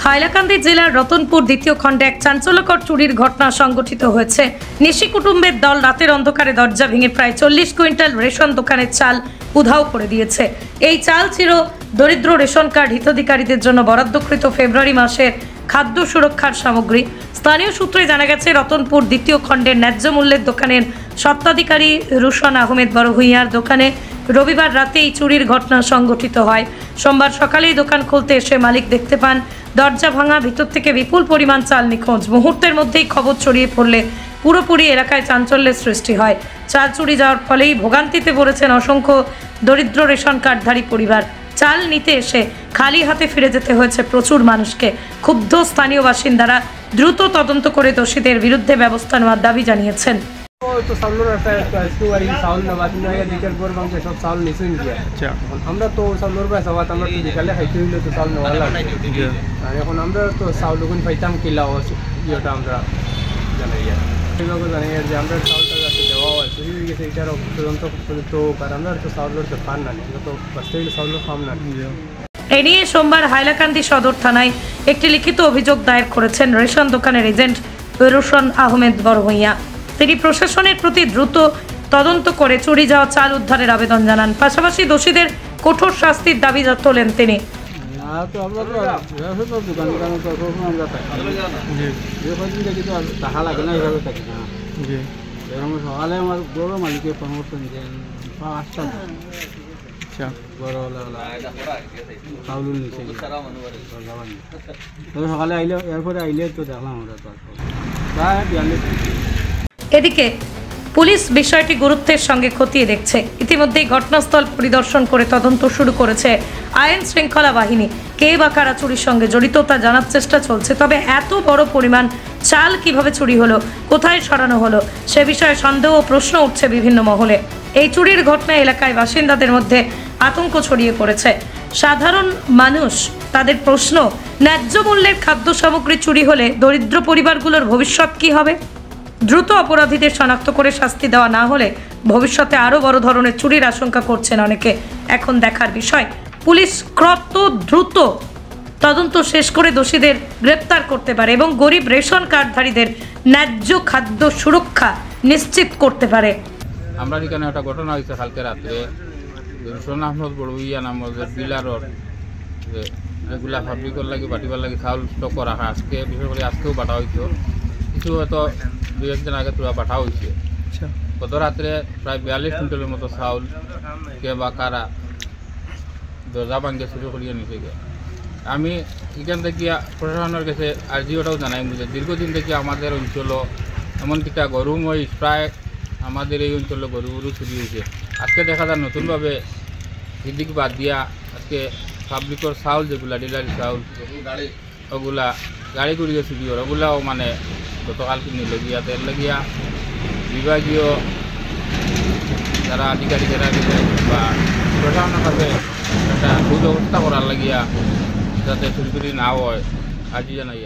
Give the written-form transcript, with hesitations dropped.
হাইলাকান্দি জেলার রতনপুর দ্বিতীয় খণ্ডে এক চাঞ্চল্যকর চুরির ঘটনা সংঘটিত হয়েছে। নিশি কুটুম্বের দল রাতের অন্ধকারে দরজা ভেঙে প্রায় 40 কুইন্টাল রেশন দোকানের চাল উধাও করে দিয়েছে। এই চাল ছিল দরিদ্র রেশন কার্ড হিতাধিকারীদের জন্য বরাদ্দকৃত ফেব্রুয়ারি মাসের খাদ্য সুরক্ষার সামগ্রী। স্থানীয় সূত্রে জানা গেছে, রতনপুর দ্বিতীয় খণ্ডের ন্যায্য মূল্যের দোকানের স্বত্বাধিকারী রুশন আহমেদ বড়ভূঁইয়ার দোকানে রবিবার রাতে এই চুরির ঘটনা সংঘটিত হয়। সোমবার সকালেই দোকান খুলতে এসে মালিক দেখতে পান দরজা ভাঙা, ভিতর থেকে বিপুল পরিমাণ চাল নিখোঁজ। মুহূর্তের মধ্যেই খবর ছড়িয়ে পড়লে পুরোপুরি এলাকায় চাঞ্চল্যের সৃষ্টি হয়। চাল চুরি যাওয়ার ফলেই ভোগান্তিতে পড়েছেন অসংখ্য দরিদ্র রেশন কার্ডধারী পরিবার। চাল নিতে এসে খালি হাতে ফিরে যেতে হয়েছে প্রচুর মানুষকে। ক্ষুব্ধ স্থানীয় বাসিন্দারা দ্রুত তদন্ত করে দোষীদের বিরুদ্ধে ব্যবস্থা নেওয়ার দাবি জানিয়েছেন। আমরা তো চাউলের পাই চাওয়াত আমরা বিকালে খাইতে হইলে তো চাউল নেওয়া লাগে। এখন আমরা তো চাউল যখন পাইতাম কিলা ইয়েটা আমরা জানাই সেইভাবে জানাই যে আমরা চাউলটা যাতে দেওয়া হয় চুরি হয়ে গেছে এটার তদন্ত তো আর আমরা তো চাউলের তো পান না, আমরা তো বাঁচতে গেলে চাউলের খাম না। এ নিয়ে সোমবার হাইলাকান্দি সদর থানায় একটি লিখিত অভিযোগ দায়ের করেছেন রেশন দোকানের এজেন্ট রুশন আহমেদ বড়ভূঁইয়া। তিনি প্রশাসনের প্রতি দ্রুত তদন্ত করে চুরি যাওয়া চাল উদ্ধারের আবেদন জানান। পাশাপাশি দোষীদের কঠোর শাস্তির দাবি তোলেন তিনি। সকালে আমার বড় মালিকের পরামর্শ নিতে সকালে আইলে এরপরে আইলে তো দেখলাম আমরা প্রায় 42। এদিকে পুলিশ বিষয়টি গুরুত্বের সঙ্গে খতিয়ে দেখছে। ইতিমধ্যেই ঘটনাস্থল পরিদর্শন করে তদন্ত শুরু করেছে আইন শৃঙ্খলা বাহিনী। কে বা কারা চুরির সঙ্গে জড়িত তা জানার চেষ্টা চলছে। তবে এত বড় পরিমাণ চাল কিভাবে চুরি হলো, কোথায় সরানো হলো, সে বিষয়ে সন্দেহ ও প্রশ্ন উঠছে বিভিন্ন মহলে। এই চুরির ঘটনায় এলাকায় বাসিন্দাদের মধ্যে আতঙ্ক ছড়িয়ে পড়েছে। সাধারণ মানুষ তাদের প্রশ্ন, ন্যায্য মূল্যের খাদ্য সামগ্রী চুরি হলে দরিদ্র পরিবারগুলোর ভবিষ্যৎ কি হবে? দ্রুত অপরাধীদের শনাক্ত করে শাস্তি দেওয়া না হলে ভবিষ্যতে আরও বড় ধরনের চুরির আশঙ্কা করছেন অনেকে। এখন দেখার বিষয় পুলিশ কত দ্রুত তদন্ত শেষ করে দোষীদের গ্রেপ্তার করতে পারে এবং গরিব রেশন কার্ডধারীদের ন্যায্য খাদ্য সুরক্ষা নিশ্চিত করতে পারে। আমরা এখানে একটা ঘটনা হয়েছে কালকে রাত্রে, রুশন আহমেদ বড়ভূঁইয়া নামের ডিলারর এগুলা ফাব্রিকর লাগে বাটিবার লাগে চাউল স্টক রাখা, আজকে বিশেষ করে আজকেও বাটা হয়েছে, কিছু হয়তো 2-1 দিন আগে তোরা বাটা হয়েছে। গত রাত্রে প্রায় 42 কুইন্টালের মতো চাউল কে বা কারা দরজা ভাঙ্গে শুরু করিয়ে নিতে গে। আমি এখান থেকে প্রশাসনের কাছে আর্জিওটাও জানাই যে দীর্ঘদিন থেকে আমাদের অঞ্চল এমনকি গরু মহিষ প্রায় আমাদের এই অঞ্চলে গরু চুরি হয়েছে। আজকে দেখা যায় নতুনভাবে দিক বাদ দিয়া আজকে পাবলিকর চাউল যেগুলা ডিলারি চাউল ওগুলা গাড়ি করিয়ে চুরি হয়, ওগুলাও মানে গতকাল কিনে লগিয়া তেল লাগিয়া বিভাগীয় যারা আধিকারিকেরা বা প্রশাসনের কাছে একটা সুব্যবস্থা করার লাগিয়া যাতে চুরি না হয় আর্জি জানাই।